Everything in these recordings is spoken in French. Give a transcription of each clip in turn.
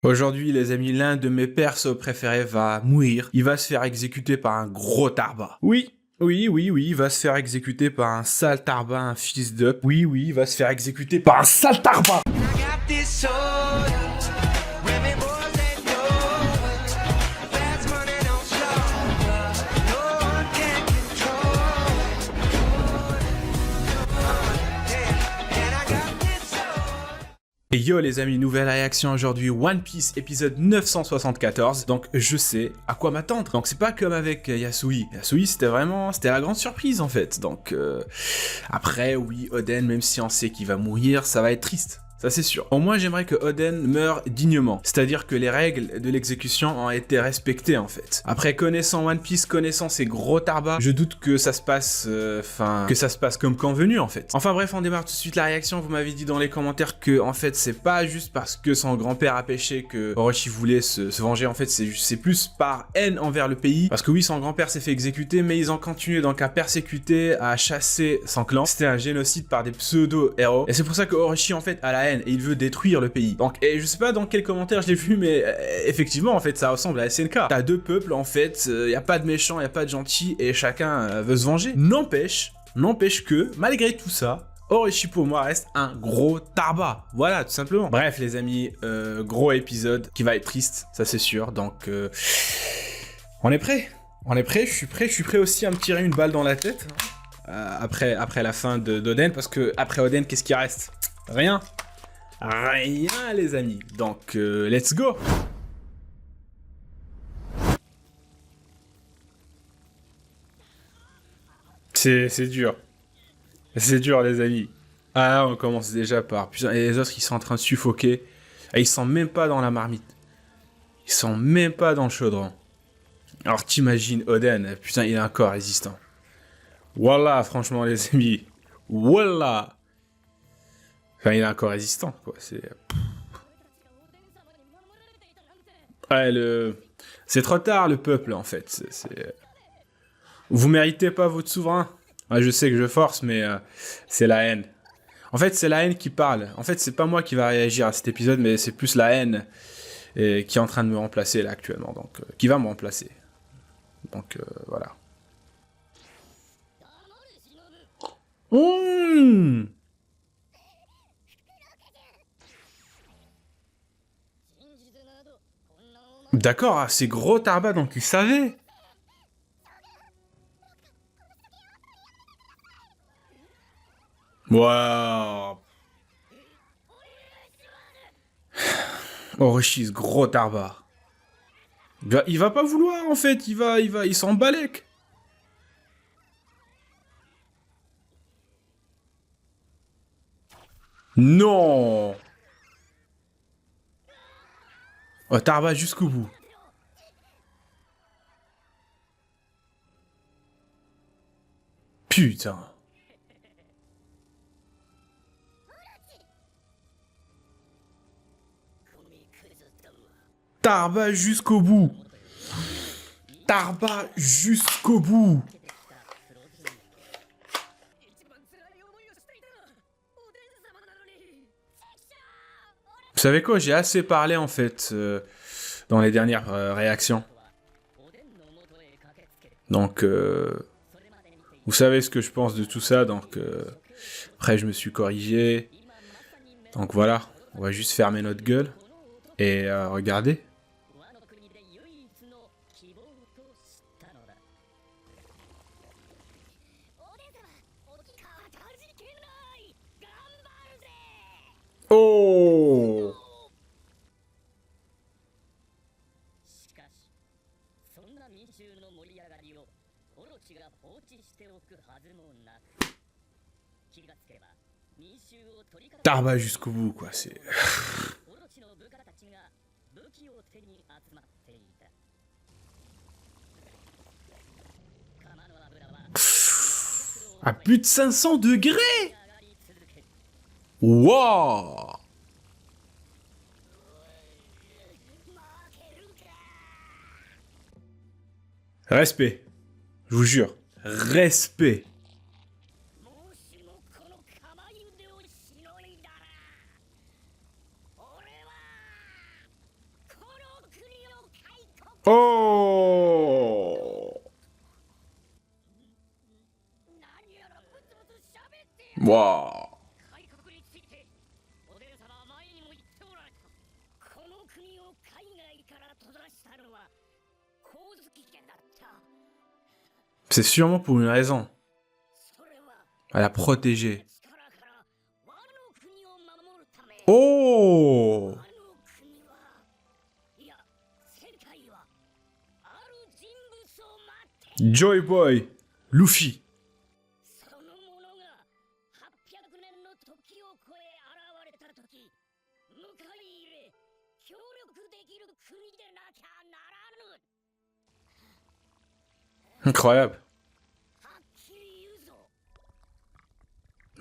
Aujourd'hui, les amis, l'un de mes persos préférés va mourir. Il va se faire exécuter par un gros tarba. Oui, il va se faire exécuter par un sale tarba, un fils d'up. Oui, il va se faire exécuter par un sale tarba. Et yo les amis, nouvelle réaction aujourd'hui, One Piece épisode 974, donc je sais à quoi m'attendre. Donc c'est pas comme avec Yasui, c'était la grande surprise en fait. Donc après oui, Oden, même si on sait qu'il va mourir, ça va être triste. Ça c'est sûr. Au moins j'aimerais que Oden meure dignement, c'est-à-dire que les règles de l'exécution ont été respectées en fait. Après connaissant One Piece, connaissant ces gros tarbas, je doute que ça se passe, comme convenu en fait. Enfin bref, on démarre tout de suite la réaction. Vous m'avez dit dans les commentaires que en fait c'est pas juste parce que son grand-père a péché que Orochi voulait se venger. En fait c'est plus par haine envers le pays. Parce que oui, son grand-père s'est fait exécuter, mais ils ont continué donc à persécuter, à chasser son clan. C'était un génocide par des pseudo-héros. Et c'est pour ça que Orochi en fait a la haine et il veut détruire le pays. Donc, et je sais pas dans quel commentaire je l'ai vu, mais effectivement, en fait, ça ressemble à SNK. T'as deux peuples, en fait, y a pas de méchants, y a pas de gentils, et chacun veut se venger. N'empêche que, malgré tout ça, Orochi pour moi reste un gros tarba. Voilà, tout simplement. Bref, les amis, gros épisode qui va être triste, ça c'est sûr. Donc, on est prêt. Je suis prêt aussi à me tirer une balle dans la tête. Après la fin d'Oden, parce que après Oden, qu'est-ce qui reste? Rien, les amis. Donc, let's go. C'est dur. C'est dur, les amis. Ah là, on commence déjà par... Putain, et les autres, ils sont en train de suffoquer. Et ils sont même pas dans la marmite. Ils sont même pas dans le chaudron. Alors, t'imagines Oden, putain, il est encore résistant. Voilà, franchement, les amis. Voilà. Enfin, il est encore résistant, quoi. Ouais, c'est trop tard, le peuple, en fait. Vous méritez pas votre souverain. Ouais, je sais que je force, mais c'est la haine. En fait, c'est la haine qui parle. En fait, c'est pas moi qui va réagir à cet épisode, mais c'est plus la haine qui est en train de me remplacer, là, actuellement. Donc, qui va me remplacer. Donc, voilà. Mmh. D'accord, ah, c'est gros Tarba, donc il savait. Waouh. Orochi, ce gros Tarba. Il va pas vouloir, en fait. Il s'en balèque. Non. Oh, Tarba jusqu'au bout. Putain. Tarba jusqu'au bout. Tarba jusqu'au bout. Vous savez quoi, j'ai assez parlé en fait dans les dernières réactions. Donc, vous savez ce que je pense de tout ça, donc après je me suis corrigé. Donc voilà, on va juste fermer notre gueule et regarder. Oh! Tarba jusqu'au bout, quoi, c'est... À plus de 500 degrés! Wow! Respect. Je vous jure. Respect. Oh! Waouh! C'est sûrement pour une raison. Elle a protégé. Oh! Joy Boy, Luffy. Incroyable.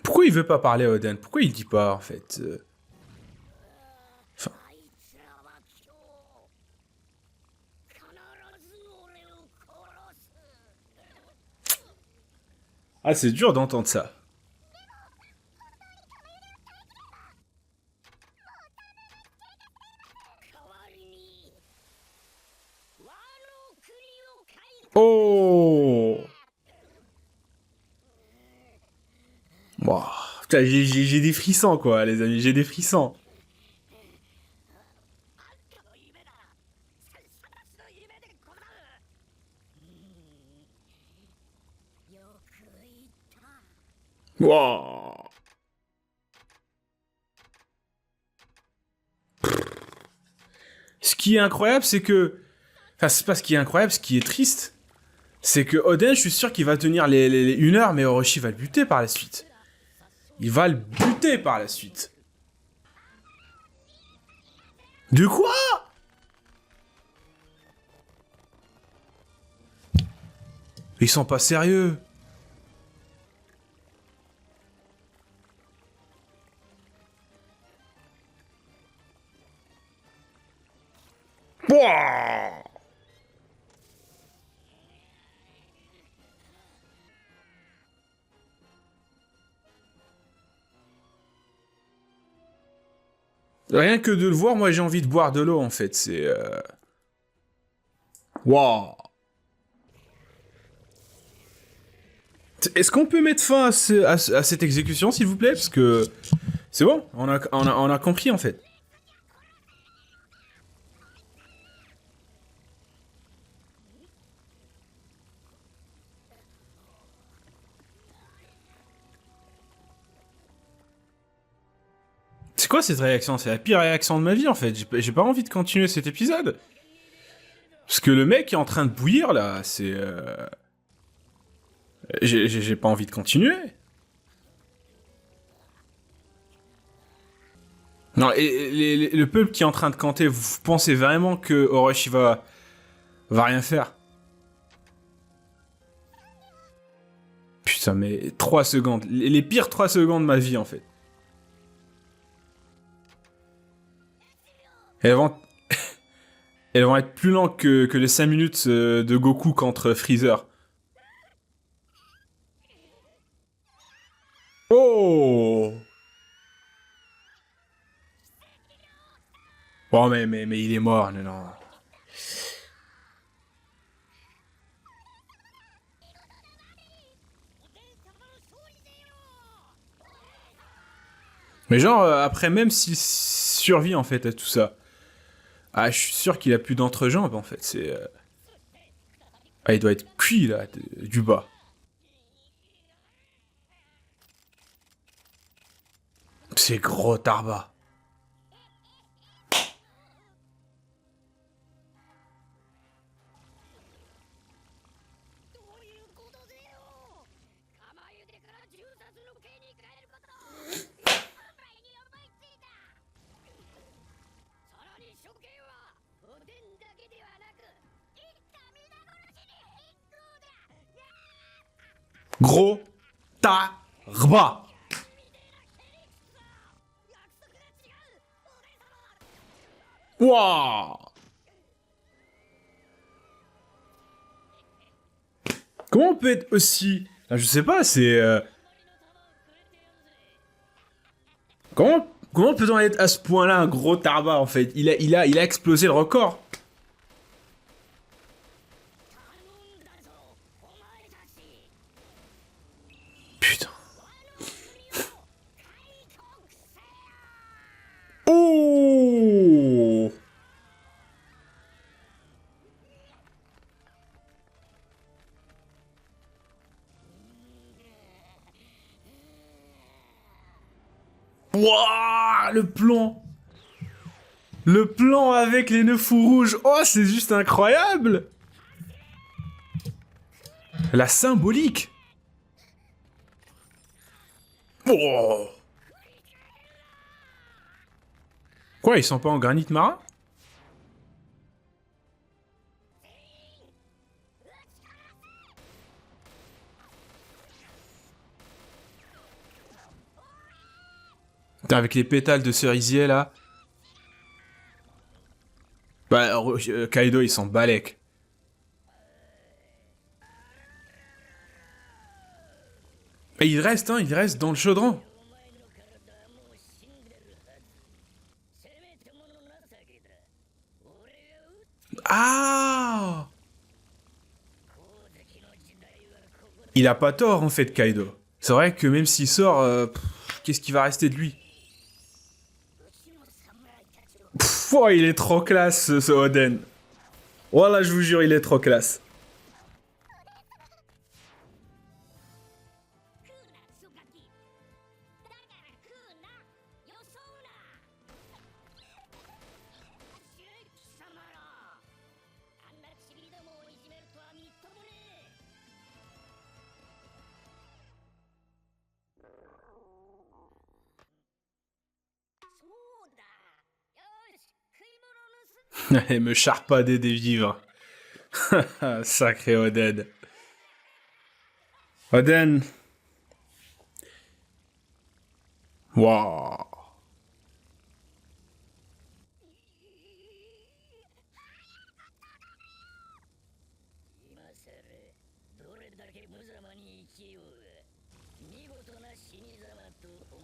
Pourquoi il veut pas parler à Oden? Pourquoi il dit pas en fait Enfin... Ah, c'est dur d'entendre ça. Oh! Wow. Putain, j'ai des frissons quoi, les amis, j'ai des frissons. Wow. Ce qui est incroyable, c'est que... Enfin, c'est pas ce qui est incroyable, ce qui est triste, c'est que Oden, je suis sûr qu'il va tenir les 1 heure, mais Orochi va le buter par la suite. Il va le buter par la suite. De quoi? Ils sont pas sérieux. Wouah! Rien que de le voir, moi j'ai envie de boire de l'eau en fait, c'est... Waouh! Est-ce qu'on peut mettre fin à cette exécution s'il vous plaît? Parce que... C'est bon, on a compris en fait. C'est quoi cette réaction? C'est la pire réaction de ma vie en fait. J'ai pas envie de continuer cet épisode. Parce que le mec est en train de bouillir là, c'est... J'ai pas envie de continuer. Non, et le peuple qui est en train de canter, vous pensez vraiment que Orochi va rien faire? Putain, mais 3 secondes. Les pires 3 secondes de ma vie en fait. Elles vont... Elles vont être plus lentes que les 5 minutes de Goku contre Freezer. Oh! Bon, mais il est mort, non. Mais genre, après, même s'il survit en fait à tout ça, ah, je suis sûr qu'il a plus d'entrejambe en fait, c'est... Ah, il doit être cuit là, du bas. C'est gros Tarba. Gros Tarba. Wouah! Comment on peut être aussi... Ah, je sais pas, c'est... Comment peut-on être à ce point-là un gros Tarba en fait? Il a explosé le record. Wouah, le plan. Le plan avec les 9 fous rouges. Oh, c'est juste incroyable. La symbolique. Oh. Quoi, ils sont pas en granit marin? Putain, avec les pétales de cerisier, là. Bah, Kaido, il s'en balèque. Et il reste dans le chaudron. Ah! Il a pas tort, en fait, Kaido. C'est vrai que même s'il sort, qu'est-ce qui va rester de lui? Oh, il est trop classe, ce Oden. Voilà, je vous jure, il est trop classe. Et me charpader des vivres. Sacré Oden. Oden. Waouh.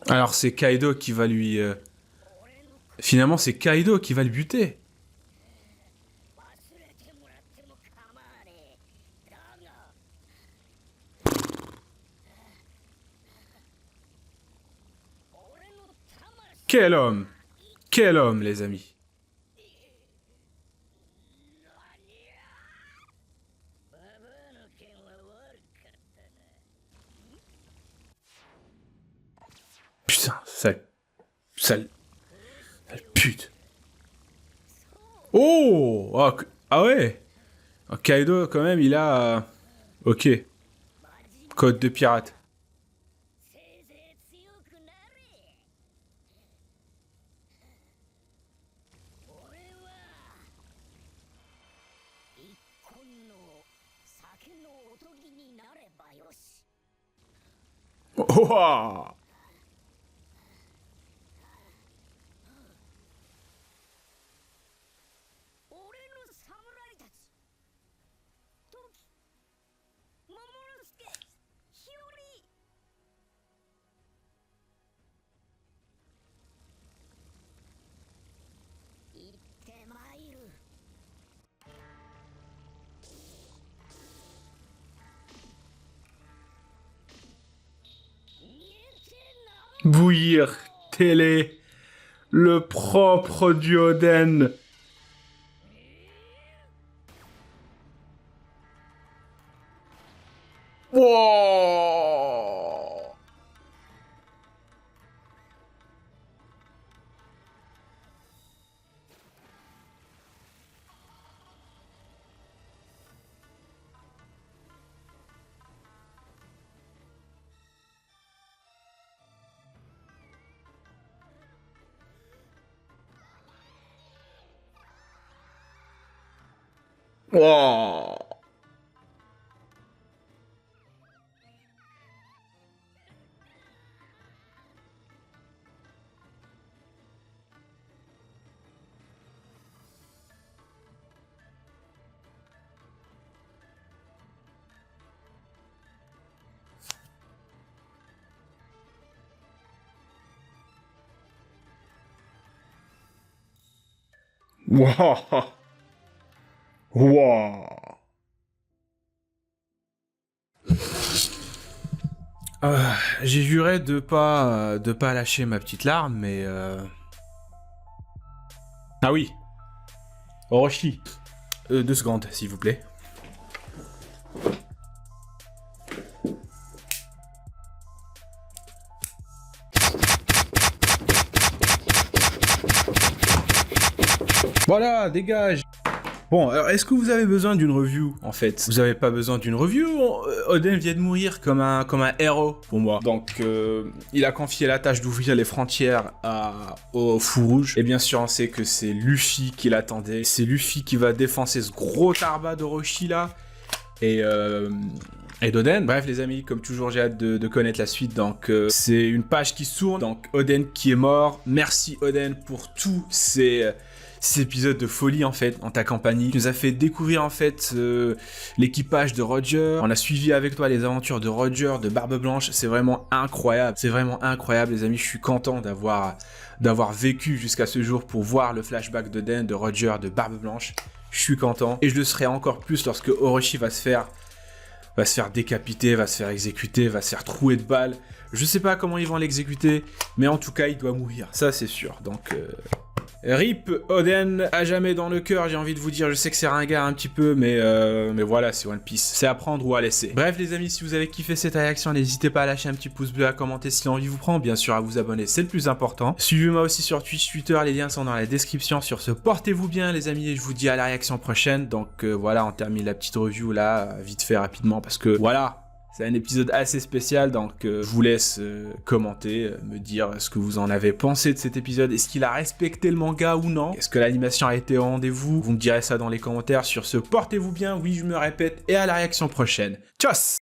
Alors c'est Kaido qui va lui... Finalement c'est Kaido qui va le buter. Quel homme! Quel homme, les amis! Putain, sale pute. Oh! Ah ouais! Kaido, quand même, il a... Ok. Code de pirate. Oh! Bouillir, télé, le propre du Oden. Wow. Wow. Wow. Wow. J'ai juré de pas lâcher ma petite larme, mais Ah oui. Orochi. 2 secondes, s'il vous plaît. Voilà, dégage. Bon, alors est-ce que vous avez besoin d'une review, en fait? Vous avez pas besoin d'une review? Oden vient de mourir comme un héros, pour moi. Donc, il a confié la tâche d'ouvrir les frontières au Fou Rouge. Et bien sûr, on sait que c'est Luffy qui l'attendait. C'est Luffy qui va défoncer ce gros tarba d'Orochi, là. Et d'Oden. Bref, les amis, comme toujours, j'ai hâte de connaître la suite. Donc, c'est une page qui s'ouvre. Donc, Oden qui est mort. Merci, Oden, pour tous ces épisodes de folie, en fait, en ta compagnie. Tu nous as fait découvrir, en fait, l'équipage de Roger. On a suivi avec toi les aventures de Roger, de Barbe Blanche. C'est vraiment incroyable. C'est vraiment incroyable, les amis. Je suis content d'avoir vécu jusqu'à ce jour pour voir le flashback d'Oden, de Roger, de Barbe Blanche. Je suis content. Et je le serai encore plus lorsque Orochi va se faire décapiter, va se faire exécuter, va se faire trouer de balles. Je sais pas comment ils vont l'exécuter, mais en tout cas, il doit mourir. Ça, c'est sûr. Donc, RIP Oden, à jamais dans le cœur, j'ai envie de vous dire. Je sais que c'est ringard un petit peu, mais voilà, c'est One Piece. C'est à prendre ou à laisser. Bref, les amis, si vous avez kiffé cette réaction, n'hésitez pas à lâcher un petit pouce bleu, à commenter si l'envie vous prend. Bien sûr, à vous abonner, c'est le plus important. Suivez-moi aussi sur Twitch, Twitter, les liens sont dans la description. Sur ce, portez-vous bien, les amis, et je vous dis à la réaction prochaine. Donc voilà, on termine la petite review là, vite fait, rapidement, parce que voilà. C'est un épisode assez spécial, donc je vous laisse commenter, me dire ce que vous en avez pensé de cet épisode. Est-ce qu'il a respecté le manga ou non? Est-ce que l'animation a été au rendez-vous? Vous me direz ça dans les commentaires. Sur ce, portez-vous bien, oui, je me répète, et à la réaction prochaine. Tchuss!